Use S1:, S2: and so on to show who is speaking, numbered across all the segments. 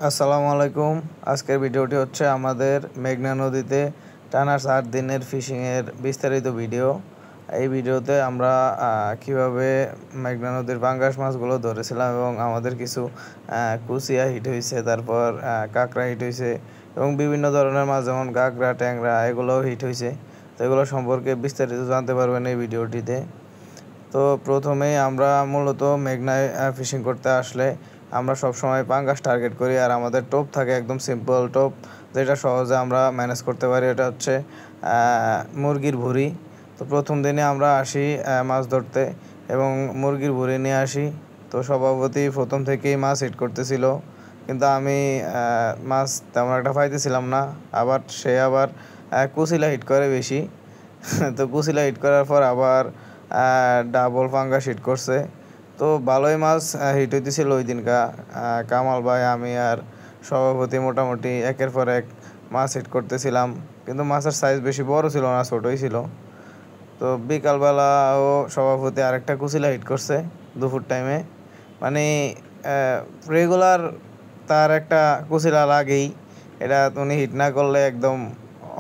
S1: আসসালামু আলাইকুম। আজকের ভিডিওটি হচ্ছে আমাদের মেঘনা নদীতে টানা 4 দিনের ফিশিংয়ের বিস্তারিত ভিডিও। এই ভিডিওতে আমরা কিভাবে মেঘনা নদীর পাঙ্গাস মাছগুলো ধরেছিলাম এবং আমাদের কিছু কুচিয়া হিট হয়েছে, তারপর কাঁকড়া হিট হয়েছে এবং বিভিন্ন ধরনের মাছ যেমন কাঁকড়া, ট্যাংরা এগুলোও হিট হয়েছে। তো এগুলো সম্পর্কে বিস্তারিত জানতে পারবেন এই ভিডিওটিতে। তো প্রথমেই আমরা মূলত মেঘনায় ফিশিং করতে আসলে আমরা সবসময় পাঙ্গাস টার্গেট করি, আর আমাদের টোপ থাকে একদম সিম্পল টোপ, যেটা সহজে আমরা ম্যানেজ করতে পারি। এটা হচ্ছে মুরগির ভুঁড়ি। তো প্রথম দিনে আমরা আসি মাছ ধরতে এবং মুরগির ভুঁড়ি নিয়ে আসি। তো সভাপতি প্রথম থেকেই মাছ হিট করতেছিল, কিন্তু আমি মাছ তেমন একটা পাইতেছিলাম না। সে আবার কুচিলা হিট করে বেশি। তো কুচিলা হিট করার পর আবার ডাবল পাঙ্গাস হিট করছে। তো ভালোই মাছ হিট হইতেছিল ওই দিনকা। কামাল ভাই, আমি আর সভাপতি মোটামুটি একের পর এক মাছ হিট করতেছিলাম, কিন্তু মাছের সাইজ বেশি বড় ছিল না, ছোটই ছিল। তো বিকালবেলাও সভাপতি আরেকটা কুচিলা হিট করছে দুপুর টাইমে। মানে রেগুলার তার একটা কুচিলা লাগেই, এটা উনি হিট না করলে একদম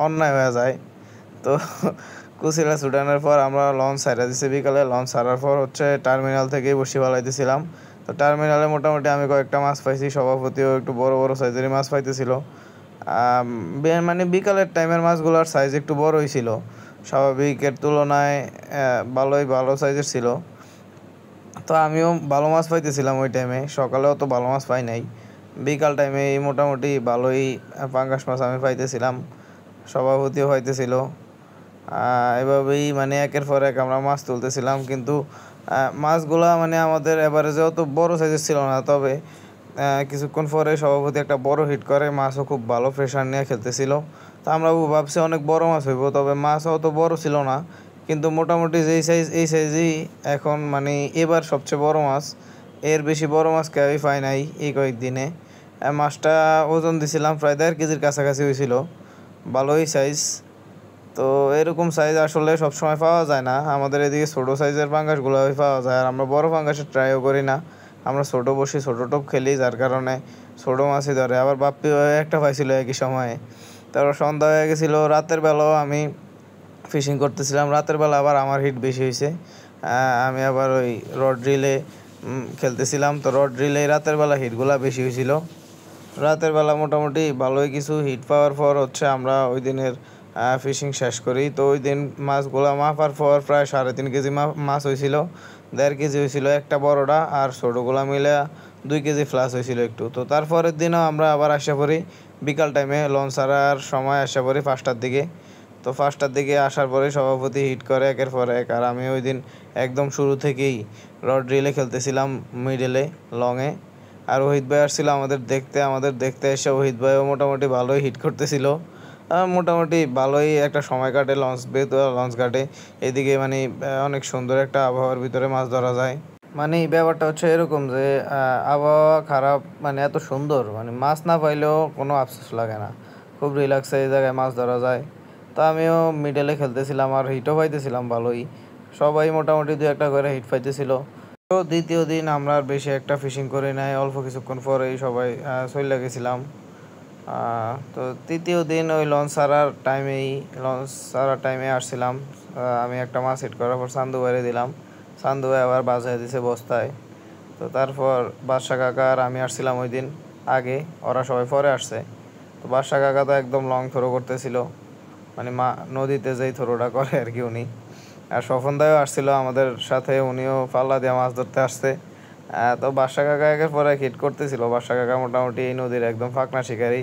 S1: অন্যায় হয়ে যায়। তো কুচিলা ছুটানোর পর আমরা লঞ্চ ছাড়া দিছি বিকালে। লঞ্চ ছাড়ার পর হচ্ছে টার্মিনাল থেকেই বসি পালাইতেছিলাম। তো টার্মিনালে মোটামুটি আমি কয়েকটা মাছ পাইছি, সভাপতিও একটু বড় বড় সাইজেরই মাছ পাইতেছিল। মানে বিকালের টাইমের মাছগুলোর সাইজ একটু বড়ই ছিল, স্বাভাবিকের তুলনায় ভালো সাইজের ছিল। তো আমিও ভালো মাছ পাইতেছিলাম ওই টাইমে। সকালেও তো ভালো মাছ পাই নাই, বিকাল টাইমে মোটামুটি ভালোই পাঙ্গাস মাছ আমি পাইতেছিলাম, সভাপতিও পাইতেছিল। এভাবেই মানে একের পর এক আমরা মাছ তুলতেছিলাম, কিন্তু মাছগুলা মানে আমাদের এভারেজে অত বড় সাইজের ছিল না। তবে কিছুক্ষণ পরে সভাপতি একটা বড় হিট করে, মাছও খুব ভালো প্রেশার নিয়ে খেলতেছিল। তো আমরা ভাবছি অনেক বড় মাছ হইব, তবে মাছও অত বড় ছিল না। কিন্তু মোটামুটি যেই সাইজ এই সাইজই এখন মানে এবার সবচেয়ে বড় মাছ। এর বেশি বড় মাছ কেউই পায় নাই এই কয়েকদিনে। মাছটা ওজন দিছিলাম প্রায় 1.5 কেজির কাছাকাছি হয়েছিল, ভালোই সাইজ। তো এরকম সাইজ আসলে সবসময় পাওয়া যায় না, আমাদের এদিকে ছোটো সাইজের পাঙ্গাসগুলোই পাওয়া যায়। আর আমরা বড় পাঙ্গাসের ট্রাইও করি না, আমরা ছোটো বসি, ছোটো টোপ খেলি, যার কারণে ছোটো মাছই ধরে। আবার বাপ্পি একটা পাইছিল একই সময়ে। তারপর সন্ধ্যা হয়ে গেছিলো, রাতের বেলাও আমি ফিশিং করতেছিলাম। রাতের বেলা আবার আমার হিট বেশি হয়েছে, আমি আবার ওই রড ড্রিলে খেলতেছিলাম। তো রড ড্রিলে রাতের বেলা হিটগুলা বেশি হয়েছিল। রাতের বেলা মোটামুটি ভালোই কিছু হিট পাওয়ার পর হচ্ছে আমরা ওই দিনের ফিশিং শেষ করি। তো ওই দিন মাছগুলো মাপার পর প্রায় 3.5 কেজি মাছ হয়েছিল, 1.5 কেজি হয়েছিল একটা বড়টা, আর ছোটোগুলো মিলে 2 কেজি প্লাস হয়েছিল একটু। তো তারপরের দিনও আমরা আবার আসা পড়ি বিকাল টাইমে, লঞ্চ ছাড়ার সময় আসা পড়ি 5টার দিকে। তো 5টার দিকে আসার পরে সভাপতি হিট করে একের পর এক, আর আমি ওই দিন একদম শুরু থেকেই রড রিলে খেলতেছিলাম মিডলে, লংয়ে। আর ওহিদ ভাই আসছিল আমাদের দেখতে এসে ওহিদ ভাইও মোটামুটি ভালোই হিট করতেছিল। মোটামুটি ভালোই একটা সময় কাটে লঞ্চ ঘাটে। এদিকে মানে অনেক সুন্দর একটা আবহাওয়ার ভিতরে মাছ ধরা যায়। মানে ব্যাপারটা হচ্ছে এরকম যে আবহাওয়া খারাপ মানে এত সুন্দর, মানে মাছ না পাইলেও কোনো আফসোস লাগে না, খুব রিল্যাক্সে এই জায়গায় মাছ ধরা যায়। তো আমিও মিডলে খেলতেছিলাম আর হিটও পাইতেছিলাম ভালোই, সবাই মোটামুটি 2-1 করে হিট পাইতেছিল। তো দ্বিতীয় দিন আমরা আর বেশি একটা ফিশিং করি নাই, অল্প কিছুক্ষণ পরেই সবাই চলে গেছিলাম। তো তৃতীয় দিন ওই লঞ্চ ছাড়ার টাইমে আসছিলাম। আমি একটা মাছ হিট করার পর চান্দু বাইরে দিলাম, চান্দু ভাই আবার বাজায় দিছে বস্তায়। তো তারপর বাদশা কাকা আর আমি আসছিলাম ওই দিন আগে, ওরা সবাই পরে আসছে। তো বাদশা কাকা তো একদম লং থ্রো করতেছিল, মানে নদীতে যেই থ্রোটা করে আর কি উনি। আর স্বপন দাও আসছিল আমাদের সাথে, উনিও পাল্লা দিয়ে মাছ ধরতে আসছে। তো বাদশা কাকা একের পরে হিট করতেছিল। বাদশা কাকা মোটামুটি এই নদীর একদম ফাঁকনা শিকারী,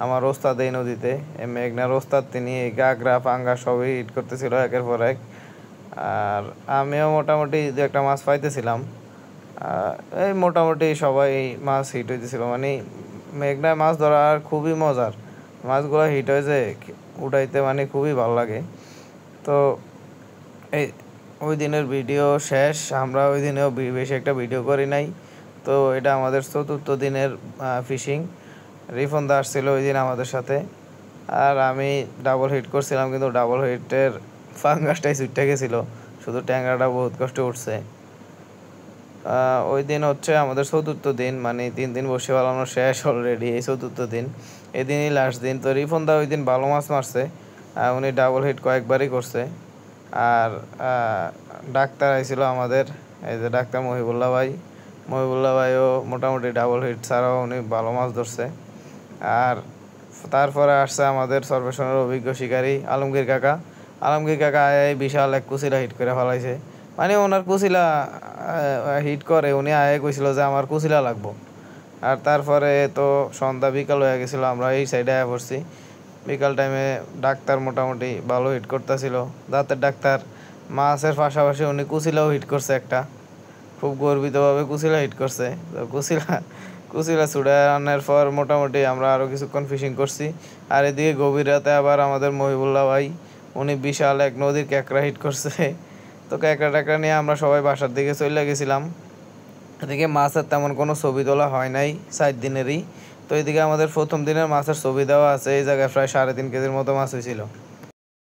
S1: আমার ওস্তাদ এই নদীতে, এই মেঘনার ওস্তাদ তিনি। এই গাগরা পাঙ্গা সবই হিট করতেছিল একের পর এক। আর আমিও মোটামুটি 2-1 মাছ পাইতেছিলাম। এই মোটামুটি সবাই মাছ হিট হইতেছিল, মানে মেঘনায় মাছ ধরা আর খুবই মজার, মাছগুলো হিট হয়েছে উঠাইতে মানে খুবই ভালো লাগে। তো এই ওই দিনের ভিডিও শেষ, আমরা ওই দিনেও বেশি একটা ভিডিও করি নাই। তো এটা আমাদের 4র্থ দিনের ফিশিং। রিফন দা আসছিল ওই দিন আমাদের সাথে, আর আমি ডাবল হিট করছিলাম, কিন্তু ডাবল হিটের ফাঙ্গাসটাই ছুটে গেছিলো, শুধু ট্যাংরাটা বহুত কষ্ট উঠছে। ওই দিন হচ্ছে আমাদের চতুর্থ দিন, মানে 3 দিন বসে পালানো শেষ অলরেডি, এই চতুর্থ দিন, এদিনই লাস্ট দিন। তো রিফন দা ওই দিন ভালো মাছ মারছে, উনি ডাবল হিট কয়েকবারই করছে। আর ডাক্তার আইছিল আমাদের, এই যে ডাক্তার মহিবুল্লাহ ভাইও মোটামুটি ডাবল হিট ছাড়াও উনি ভালো মাছ ধরছে। আর তারপরে আসছে আমাদের সর্বেশনের অভিজ্ঞ শিকারী আলমগীর কাকা আয় বিশাল এক কুচিলা হিট করে ফেলাইছে। মানে ওনার কুচিলা হিট করে উনি আয়ে কইছিল যে আমার কুচিলা লাগবো। আর তারপরে তো সন্ধ্যা বিকাল হয়ে গেছিলো, আমরা এই সাইডে আয়া পড়ছি। বিকাল টাইমে ডাক্তার মোটামুটি ভালো হিট করতেছিল, দাঁতের ডাক্তার। মাছের পাশাপাশি উনি কুচিলাও হিট করছে একটা, খুব গর্বিতভাবে কুচিলা হিট করছে। তো কুচিলা ছুড়ে আনার পর মোটামুটি আমরা আরও কিছুক্ষণ ফিশিং করছি। আর এদিকে গভীর রাতে আবার আমাদের মহিবুল্লাহ ভাই উনি বিশাল এক নদীর ক্যাঁকড়া হিট করছে। তো ক্যাঁকড়া ট্যাকড়া নিয়ে আমরা সবাই বাসার দিকে চলে গেছিলাম। এদিকে মাছের তেমন কোনো ছবি তোলা হয় নাই 4 দিনেরই। তো এদিকে আমাদের প্রথম দিনের মাছের ছবি দেওয়া আছে, এই জায়গায় প্রায় 3.5 কেজির মতো মাছ হয়েছিল।